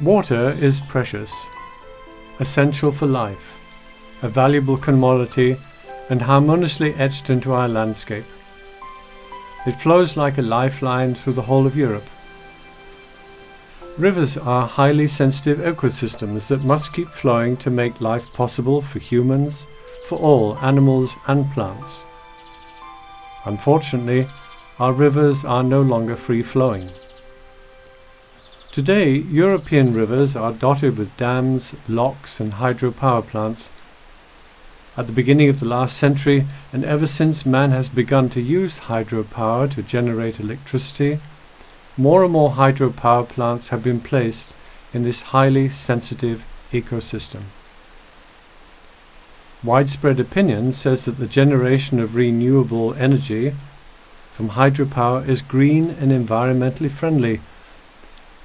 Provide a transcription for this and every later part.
Water is precious, essential for life, a valuable commodity and harmoniously etched into our landscape. It flows like a lifeline through the whole of Europe. Rivers are highly sensitive ecosystems that must keep flowing to make life possible for humans, for all animals and plants. Unfortunately, our rivers are no longer free-flowing. Today, European rivers are dotted with dams, locks and hydropower plants. At the beginning of the last century, and ever since man has begun to use hydropower to generate electricity, more and more hydropower plants have been placed in this highly sensitive ecosystem. Widespread opinion says that the generation of renewable energy from hydropower is green and environmentally friendly.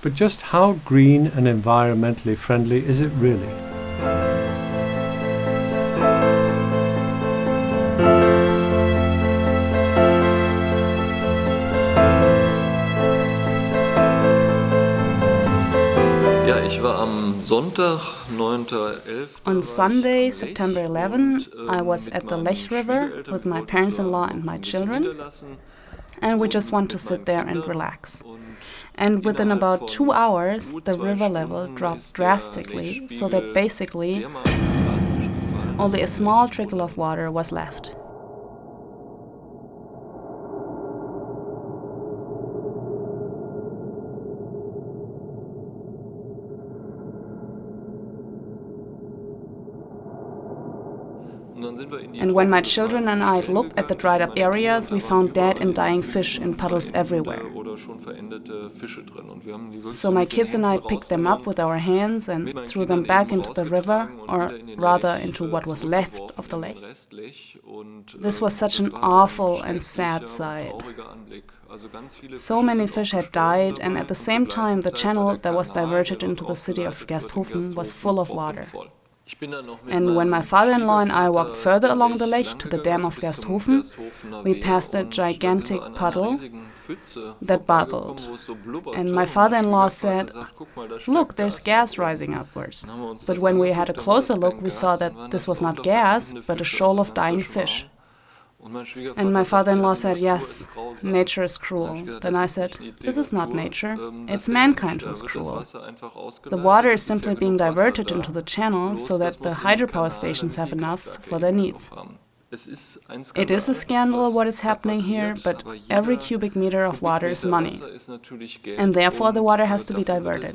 But just how green and environmentally friendly is it really? On Sunday, September 11, I was at the Lech River with my parents-in-law and my children, and we just want to sit there and relax. And within about 2 hours, the river level dropped drastically, so that basically only a small trickle of water was left. And when my children and I looked at the dried up areas, we found dead and dying fish in puddles everywhere. So my kids and I picked them up with our hands and threw them back into the river, or rather into what was left of the lake. This was such an awful and sad sight. So many fish had died, and at the same time the channel that was diverted into the city of Gersthofen was full of water. And when my father-in-law and I walked further along the lake to the dam of Gersthofen, we passed a gigantic puddle that bubbled. And my father-in-law said, "Look, there's gas rising upwards." But when we had a closer look, we saw that this was not gas, but a shoal of dying fish. And my father-in-law said, "Yes, nature is cruel." Then I said, "This is not nature, it's mankind who's cruel. The water is simply being diverted into the channel so that the hydropower stations have enough for their needs. It is a scandal what is happening here, but every cubic meter of water is money, and therefore the water has to be diverted.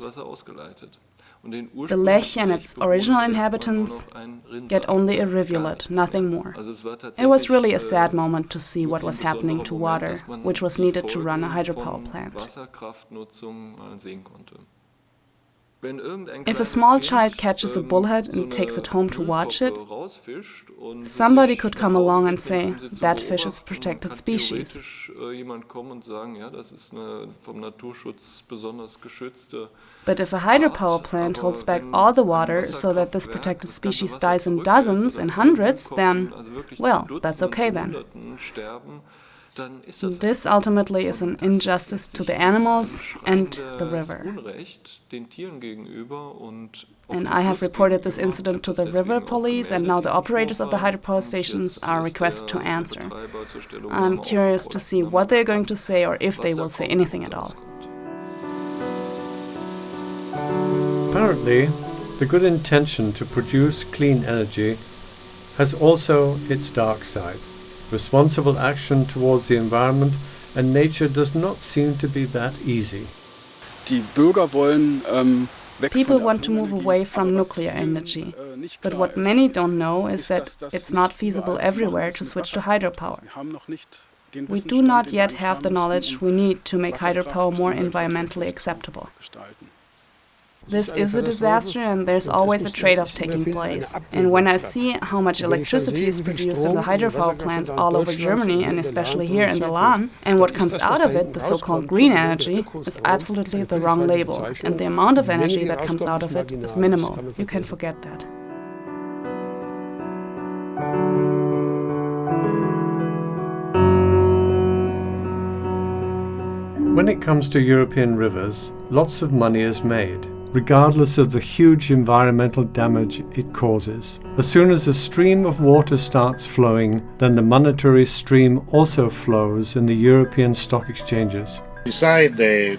The Lech and its original inhabitants get only a rivulet, nothing more. It was really a sad moment to see what was happening to water, which was needed to run a hydropower plant. If a small child catches a bullhead and takes it home to watch it, somebody could come along and say, that fish is a protected species. But if a hydropower plant holds back all the water so that this protected species dies in dozens, in hundreds, then, well, that's okay then. This ultimately is an injustice to the animals and the river. And I have reported this incident to the river police, and now the operators of the hydropower stations are requested to answer. I'm curious to see what they're going to say, or if they will say anything at all. Apparently, the good intention to produce clean energy has also its dark side. Responsible action towards the environment and nature does not seem to be that easy. People want to move away from nuclear energy, but what many don't know is that it's not feasible everywhere to switch to hydropower. We do not yet have the knowledge we need to make hydropower more environmentally acceptable. This is a disaster, and there's always a trade-off taking place. And when I see how much electricity is produced in the hydropower plants all over Germany, and especially here in the Lahn, and what comes out of it, the so-called green energy, is absolutely the wrong label. And the amount of energy that comes out of it is minimal. You can forget that. When it comes to European rivers, lots of money is made. regardless of the huge environmental damage it causes. As soon as a stream of water starts flowing, then the monetary stream also flows in the European stock exchanges. Beside the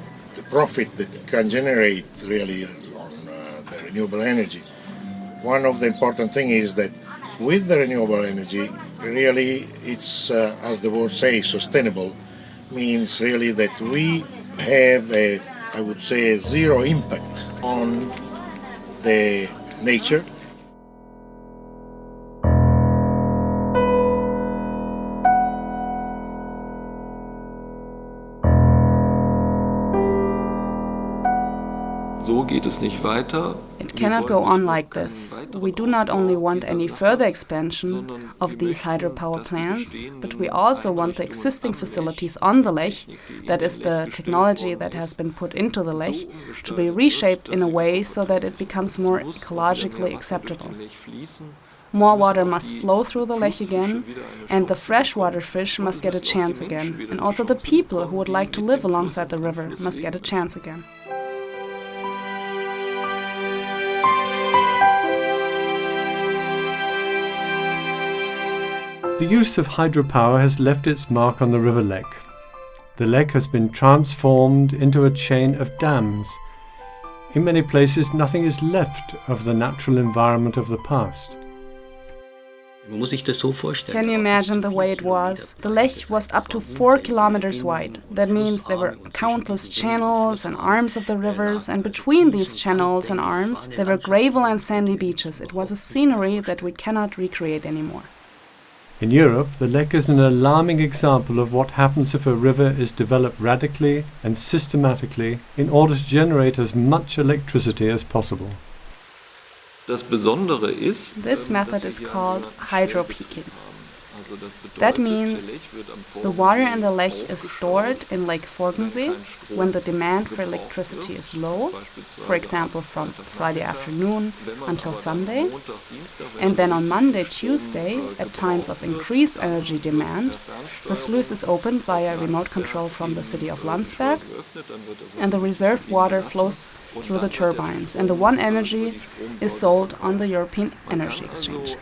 profit that can generate really on the renewable energy, one of the important things is that with the renewable energy, really it's, as the word says, sustainable, means really that we have I would say, a zero impact on the nature. So geht es nicht weiter. It cannot go on like this. We do not only want any further expansion of these hydropower plants, but we also want the existing facilities on the Lech, that is the technology that has been put into the Lech, to be reshaped in a way so that it becomes more ecologically acceptable. More water must flow through the Lech again, and the freshwater fish must get a chance again, and also the people who would like to live alongside the river must get a chance again. The use of hydropower has left its mark on the River Lech. The Lech has been transformed into a chain of dams. In many places, nothing is left of the natural environment of the past. Can you imagine the way it was? The Lech was up to 4 kilometers wide. That means there were countless channels and arms of the rivers, and between these channels and arms, there were gravel and sandy beaches. It was a scenery that we cannot recreate anymore. In Europe, the Lech is an alarming example of what happens if a river is developed radically and systematically in order to generate as much electricity as possible. This method is called hydropeaking. That means the water in the Lech is stored in Lake Forgensee when the demand for electricity is low, for example from Friday afternoon until Sunday, and then on Monday, Tuesday, at times of increased energy demand, the sluice is opened via remote control from the city of Landsberg, and the reserved water flows through the turbines, and the one energy is sold on the European Energy Exchange.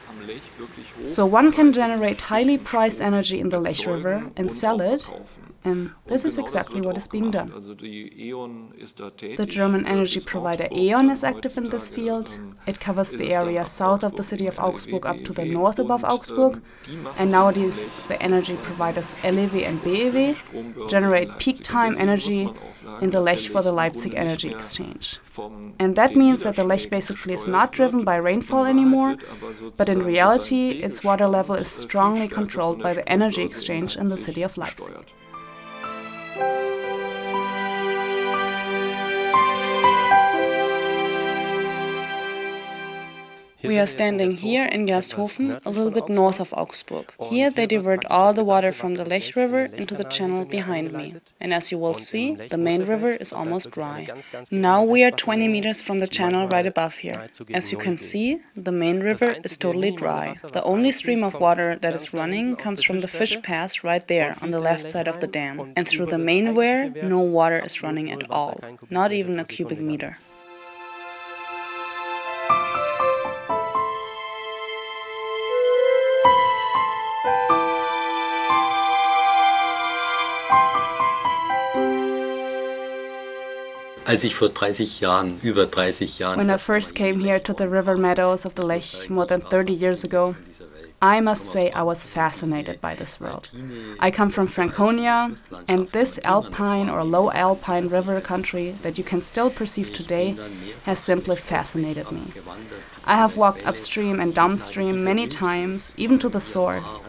So one can generate highly priced energy in the Lech River and sell it, and this is exactly what is being done. The German energy provider E.ON is active in this field. It covers the area south of the city of Augsburg up to the north above Augsburg, and nowadays the energy providers LEW and BEW generate peak time energy in the Lech for the Leipzig Energy Exchange. And that means that the Lech basically is not driven by rainfall anymore, but in reality its water level is strongly controlled by the energy exchange in the city of Leipzig. We are standing here in Gersthofen, a little bit north of Augsburg. Here they divert all the water from the Lech River into the channel behind me. And as you will see, the main river is almost dry. Now we are 20 meters from the channel right above here. As you can see, the main river is totally dry. The only stream of water that is running comes from the fish pass right there on the left side of the dam. And through the main weir, no water is running at all, not even a cubic meter. When I first came here to the river meadows of the Lech more than 30 years ago, I must say I was fascinated by this world. I come from Franconia, and this alpine or low alpine river country that you can still perceive today has simply fascinated me. I have walked upstream and downstream many times, even to the source.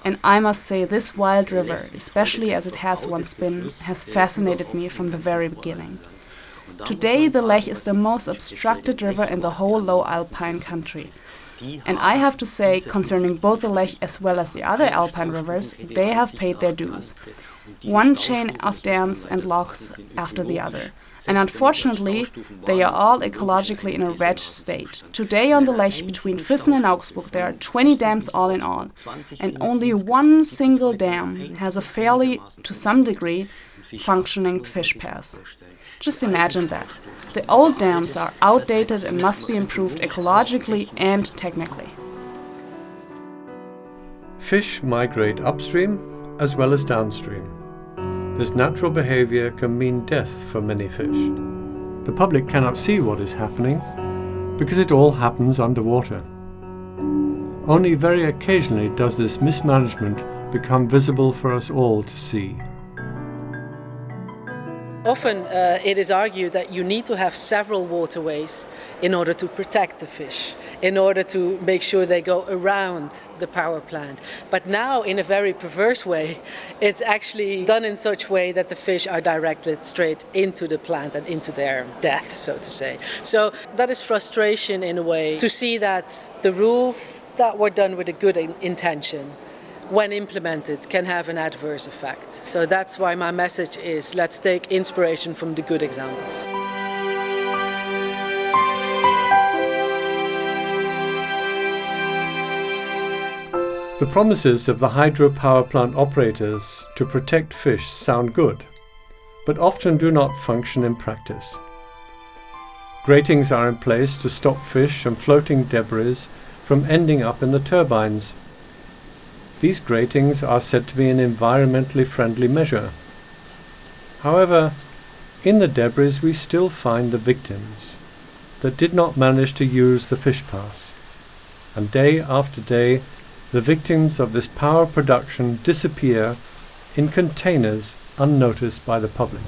And I must say this wild river, especially as it has once been, has fascinated me from the very beginning. Today the Lech is the most obstructed river in the whole low alpine country. And I have to say, concerning both the Lech as well as the other alpine rivers, they have paid their dues. One chain of dams and locks after the other. And unfortunately, they are all ecologically in a red state. Today on the Lech between Füssen and Augsburg there are 20 dams all in all. And only one single dam has a fairly, to some degree, functioning fish pass. Just imagine that. The old dams are outdated and must be improved ecologically and technically. Fish migrate upstream as well as downstream. This natural behavior can mean death for many fish. The public cannot see what is happening because it all happens underwater. Only very occasionally does this mismanagement become visible for us all to see. Often it is argued that you need to have several waterways in order to protect the fish, in order to make sure they go around the power plant. But now, in a very perverse way, it's actually done in such a way that the fish are directed straight into the plant and into their death, so to say. So that is frustration in a way, to see that the rules that were done with a good intention, when implemented, can have an adverse effect. So that's why my message is, let's take inspiration from the good examples. The promises of the hydropower plant operators to protect fish sound good, but often do not function in practice. Gratings are in place to stop fish and floating debris from ending up in the turbines. These gratings are said to be an environmentally friendly measure. However, in the debris we still find the victims that did not manage to use the fish pass. And day after day, the victims of this power production disappear in containers unnoticed by the public.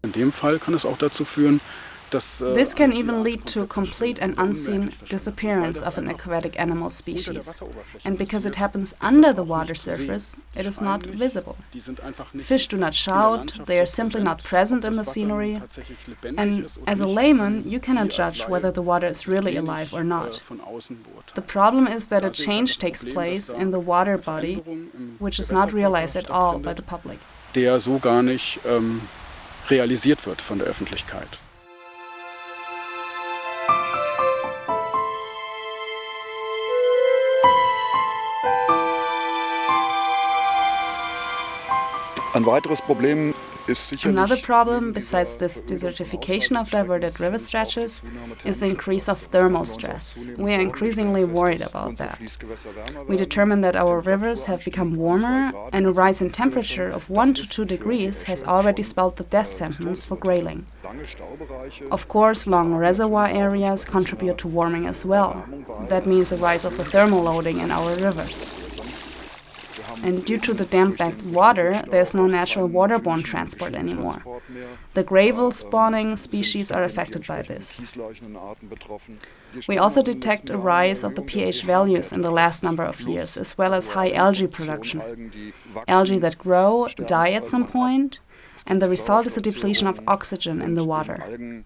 In dem Fall kann es auch dazu führen, dass This can even lead to complete and unseen disappearance of an aquatic animal species. And because it happens under the water surface, it is not visible. Fish do not shout, they are simply not present in the scenery. And as a layman, you cannot judge whether the water is really alive or not. The problem is that a change takes place in the water body, which is not realized at all by the public. Der so gar nicht realisiert wird von der Öffentlichkeit. Ein weiteres Problem ist sicherlich. Another problem, besides this desertification of diverted river stretches, is the increase of thermal stress. We are increasingly worried about that. We determine that our rivers have become warmer, and a rise in temperature of 1 to 2 degrees has already spelled the death sentence for grayling. Of course, long reservoir areas contribute to warming as well. That means a rise of the thermal loading in our rivers. And due to the dam-backed water, there's no natural waterborne transport anymore. The gravel spawning species are affected by this. We also detect a rise of the pH values in the last number of years, as well as high algae production. Algae that grow die at some point, and the result is a depletion of oxygen in the water.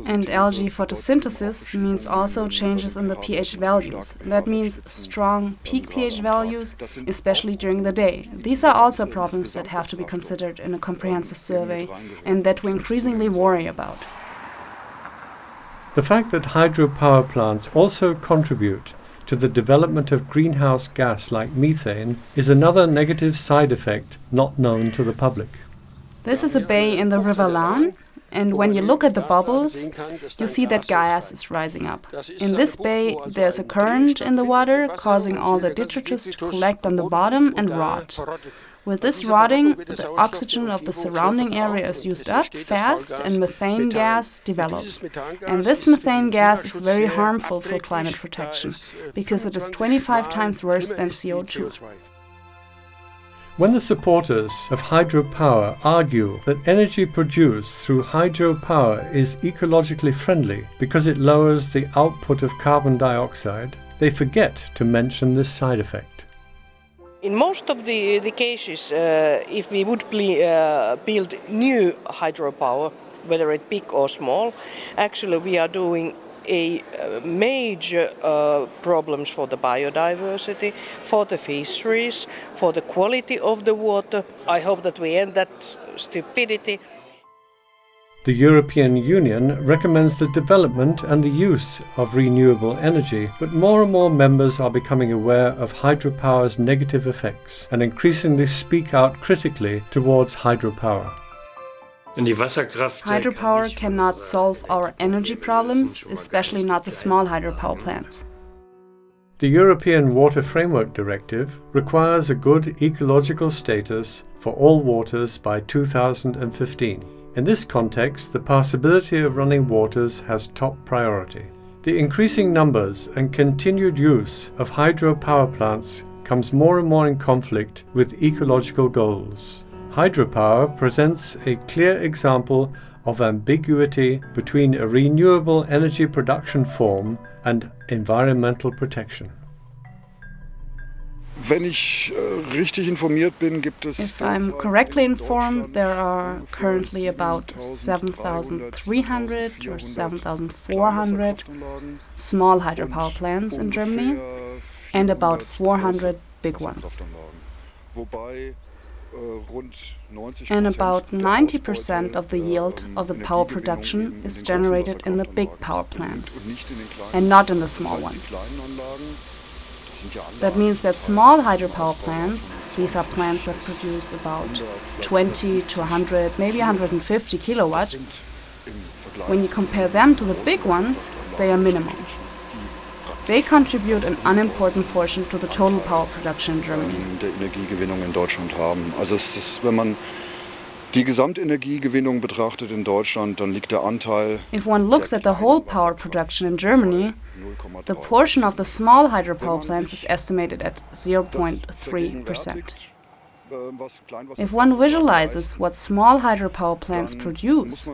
And algae photosynthesis means also changes in the pH values. That means strong peak pH values, especially during the day. These are also problems that have to be considered in a comprehensive survey and that we increasingly worry about. The fact that hydropower plants also contribute to the development of greenhouse gas like methane is another negative side effect not known to the public. This is a bay in the River Lahn. And when you look at the bubbles, you see that gas is rising up. In this bay, there's a current in the water causing all the detritus to collect on the bottom and rot. With this rotting, the oxygen of the surrounding area is used up fast and methane gas develops. And this methane gas is very harmful for climate protection because it is 25 times worse than CO2. When the supporters of hydropower argue that energy produced through hydropower is ecologically friendly because it lowers the output of carbon dioxide, they forget to mention this side effect. In most of the cases, if we would build new hydropower, whether it's big or small, actually we are doing a major problems for the biodiversity, for the fisheries, for the quality of the water. I hope that we end that stupidity. The European Union recommends the development and the use of renewable energy, but more and more members are becoming aware of hydropower's negative effects and increasingly speak out critically towards hydropower. Hydropower cannot solve our energy problems, especially not the small hydropower plants. The European Water Framework Directive requires a good ecological status for all waters by 2015. In this context, the passability of running waters has top priority. The increasing numbers and continued use of hydropower plants comes more and more in conflict with ecological goals. Hydropower presents a clear example of ambiguity between a renewable energy production form and environmental protection. Wenn ich richtig informiert bin, gibt es... If I'm correctly informed, there are currently about 7,300 or 7,400 small hydropower plants in Germany and about 400 big ones. And about 90% of the yield of the power production is generated in the big power plants and not in the small ones. That means that small hydropower plants, these are plants that produce about 20 to 100, maybe 150 kilowatt. When you compare them to the big ones, they are minimal. They contribute an unimportant portion to the total power production in Germany. Der Energiegewinnung in Deutschland haben. Also es ist, wenn man die Gesamtenergiegewinnung betrachtet in Deutschland, dann liegt der Anteil. If one looks at the whole power production in Germany, the portion of the small hydropower plants is estimated at 0.3%. If one visualizes what small hydropower plants produce,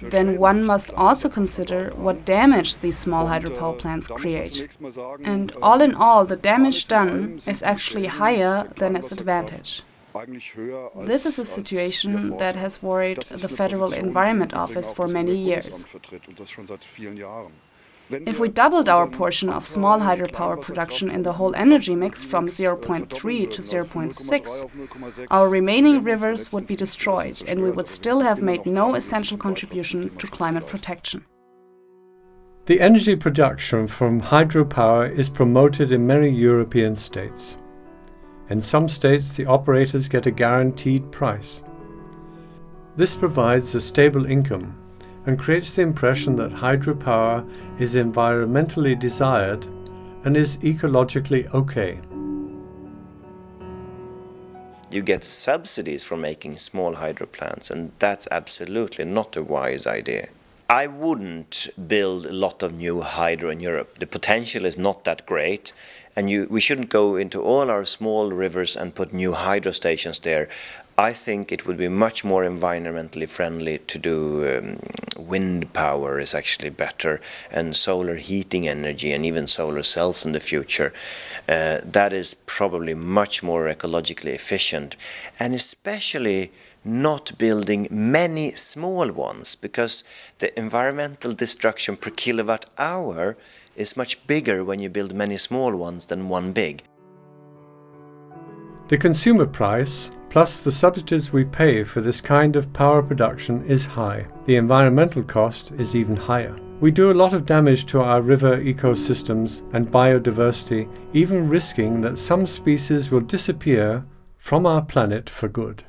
then one must also consider what damage these small hydropower plants create. And all in all, the damage done is actually higher than its advantage. This is a situation that has worried the Federal Environment Office for many years. If we doubled our portion of small hydropower production in the whole energy mix from 0.3 to 0.6, our remaining rivers would be destroyed and we would still have made no essential contribution to climate protection. The energy production from hydropower is promoted in many European states. In some states, the operators get a guaranteed price. This provides a stable income and creates the impression that hydropower is environmentally desired and is ecologically okay. You get subsidies for making small hydro plants, and that's absolutely not a wise idea. I wouldn't build a lot of new hydro in Europe. The potential is not that great, and we shouldn't go into all our small rivers and put new hydro stations there. I think it would be much more environmentally friendly to do wind power is actually better, and solar heating energy, and even solar cells in the future. That is probably much more ecologically efficient, and especially not building many small ones, because the environmental destruction per kilowatt hour is much bigger when you build many small ones than one big. The consumer price plus the subsidies we pay for this kind of power production is high. The environmental cost is even higher. We do a lot of damage to our river ecosystems and biodiversity, even risking that some species will disappear from our planet for good.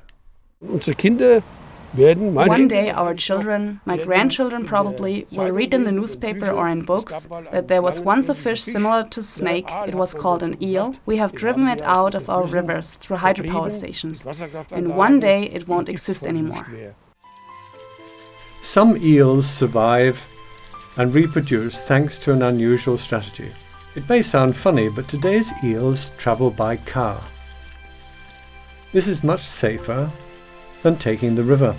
One day our children, my grandchildren probably, will read in the newspaper or in books that there was once a fish similar to snake. It was called an eel. We have driven it out of our rivers through hydropower stations, and one day it won't exist anymore. Some eels survive and reproduce thanks to an unusual strategy. It may sound funny, but today's eels travel by car. This is much safer than taking the river.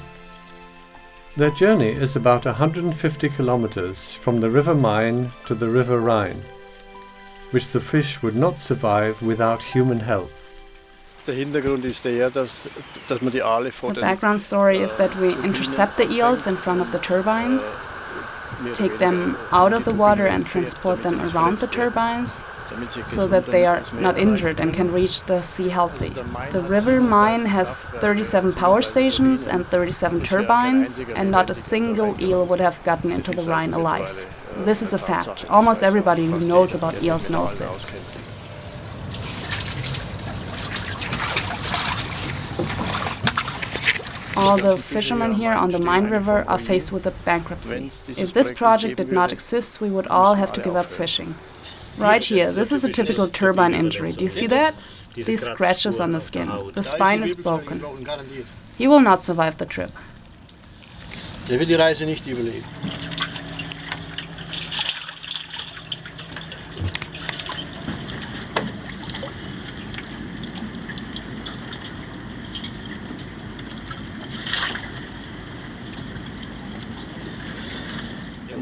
Their journey is about 150 kilometers from the river Main to the river Rhine, which the fish would not survive without human help. The background story is that we intercept the eels in front of the turbines, take them out of the water and transport them around the turbines so that they are not injured and can reach the sea healthy. The river Main has 37 power stations and 37 turbines, and not a single eel would have gotten into the Rhine alive. This is a fact. Almost everybody who knows about eels knows this. All the fishermen here on the Main River are faced with a bankruptcy. If this project did not exist, we would all have to give up fishing. Right here, this is a typical turbine injury. Do you see that? These scratches on the skin. The spine is broken. He will not survive the trip. Der wird die Reise nicht überleben.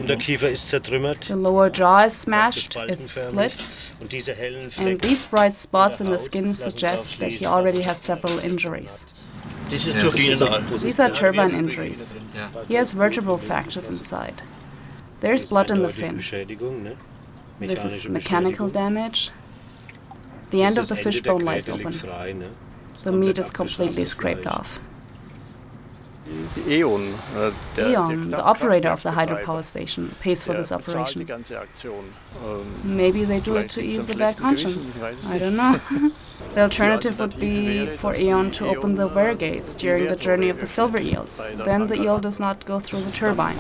The lower jaw is smashed, it's split, and these bright spots in the skin suggest that he already has several injuries. These are turbine injuries. He has vertebral fractures inside. There's blood in the fin. This is mechanical damage. The end of the fishbone lies open. The meat is completely scraped off. Eon, the operator of the hydropower station, pays for this operation. Maybe they do it to ease a bad conscience. I don't know. The alternative would be for Eon to open the weir gates during the journey of the silver eels. Then the eel does not go through the turbine.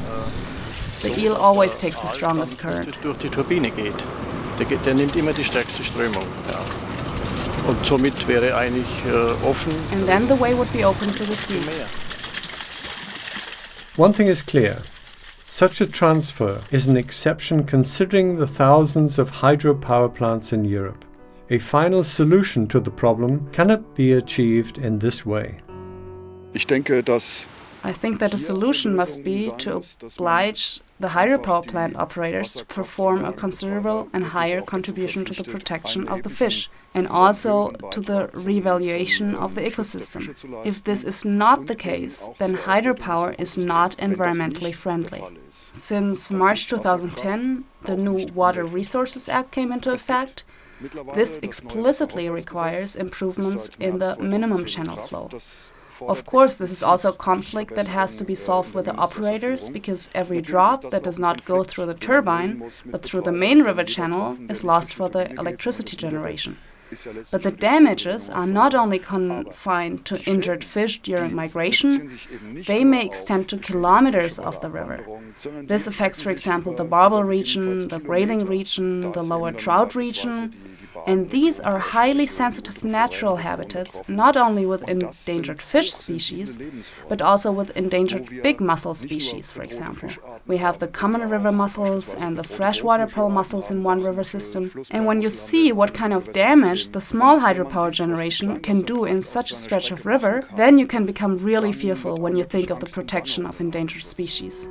The eel always takes the strongest current. Der nimmt immer die stärkste Strömung. Und somit wäre eigentlich offen. And then the way would be open to the sea. One thing is clear. Such a transfer is an exception considering the thousands of hydropower plants in Europe. A final solution to the problem cannot be achieved in this way. I think that a solution must be to oblige the hydropower plant operators to perform a considerable and higher contribution to the protection of the fish and also to the revaluation of the ecosystem. If this is not the case, then hydropower is not environmentally friendly. Since March 2010, the new Water Resources Act came into effect. This explicitly requires improvements in the minimum channel flow. Of course, this is also a conflict that has to be solved with the operators, because every drop that does not go through the turbine, but through the main river channel, is lost for the electricity generation. But the damages are not only confined to injured fish during migration, they may extend to kilometers of the river. This affects, for example, the barbel region, the grayling region, the lower trout region, and these are highly sensitive natural habitats, not only with endangered fish species, but also with endangered big mussel species, for example. We have the common river mussels and the freshwater pearl mussels in one river system. And when you see what kind of damage the small hydropower generation can do in such a stretch of river, then you can become really fearful when you think of the protection of endangered species.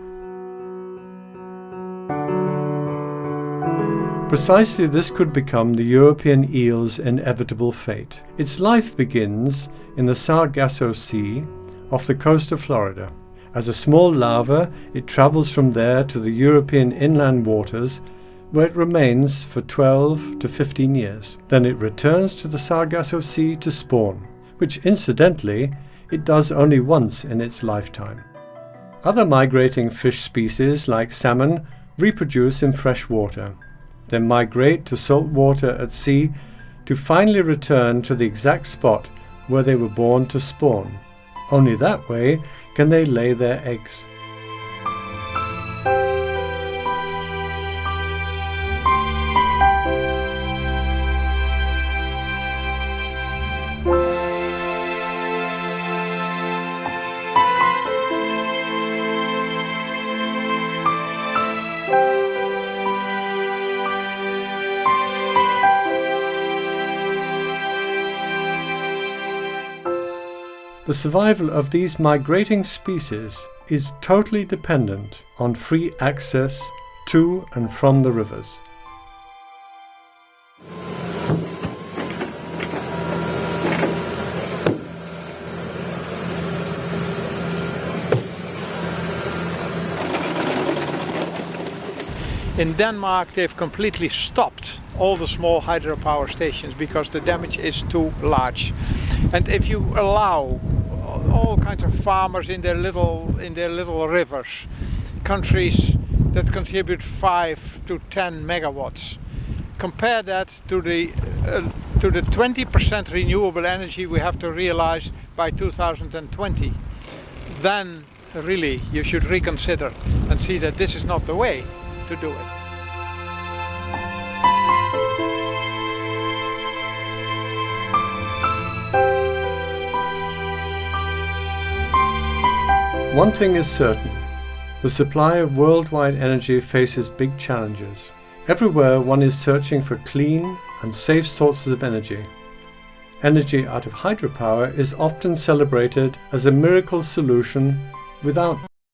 Precisely this could become the European eel's inevitable fate. Its life begins in the Sargasso Sea off the coast of Florida. As a small larva, it travels from there to the European inland waters, where it remains for 12 to 15 years. Then it returns to the Sargasso Sea to spawn, which incidentally it does only once in its lifetime. Other migrating fish species like salmon reproduce in fresh water, then migrate to salt water at sea to finally return to the exact spot where they were born to spawn. Only that way can they lay their eggs. The survival of these migrating species is totally dependent on free access to and from the rivers. In Denmark, they've completely stopped all the small hydropower stations because the damage is too large. And if you allow all kinds of farmers in their little rivers, countries that contribute 5 to 10 megawatts, compare that to the 20% renewable energy we have to realize by 2020, then really you should reconsider and see that this is not the way to do it. One thing is certain, the supply of worldwide energy faces big challenges. Everywhere one is searching for clean and safe sources of energy. Energy out of hydropower is often celebrated as a miracle solution without